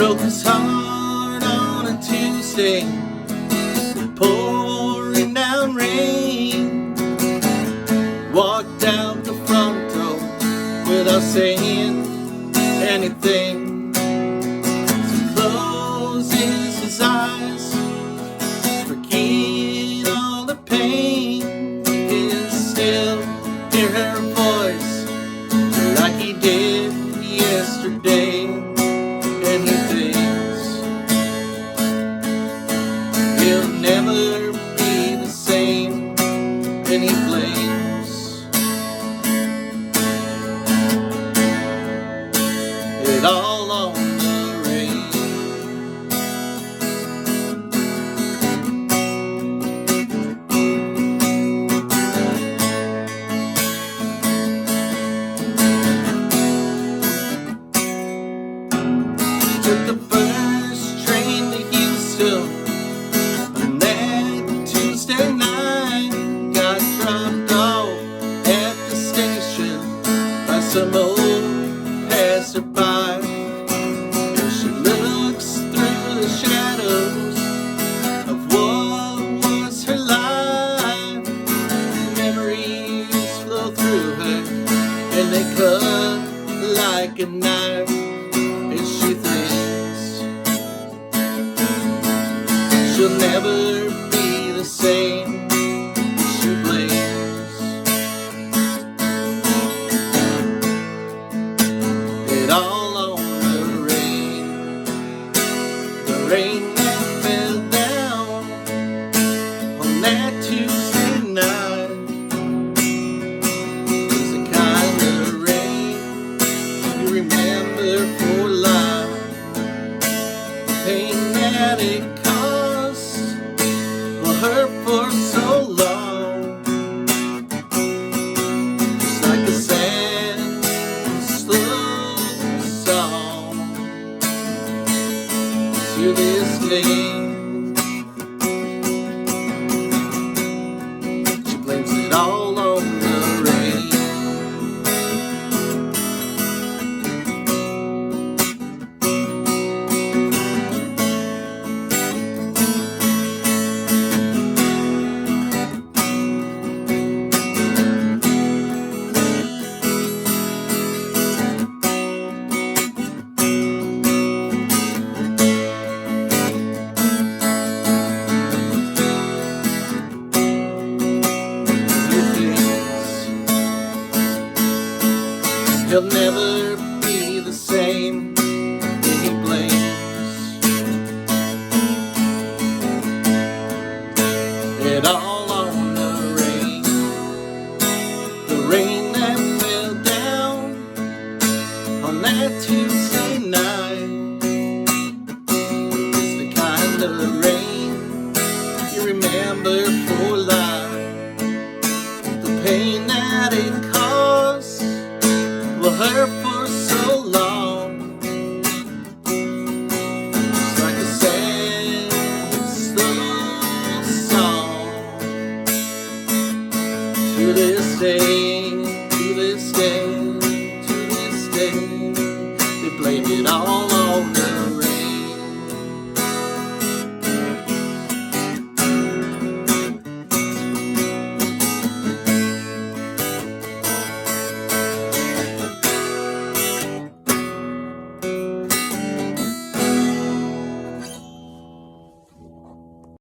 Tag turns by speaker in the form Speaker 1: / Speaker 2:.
Speaker 1: Broke his heart on a Tuesday, pouring down rain. Walked out the front door without saying anything. He closes his eyes, forget all the pain. He can still hear her voice like he did yesterday. And he thinks he'll never be the same, and he blames it all on the rain. Took the first train to Houston on that Tuesday night. Got dropped off at the station by some old passerby. And she looks through the shadows of what was her life. Memories flow through her and they cut like a knife. And she thinks she'll never be the same. She blames it all on the rain that fell down on that Tuesday night. It's the kind of rain you remember for life. The pain that it caused will hurt for so long. It's like a sad, slow song to this day. She blames it all on the rain. He'll never be the same, and he blames it all on the rain that fell down on that Tuesday night. It's the kind of rain you remember for life. The pain that it caused will hurt for so long. It's like a sad, slow song to this day, to this day, to this day. They blame it all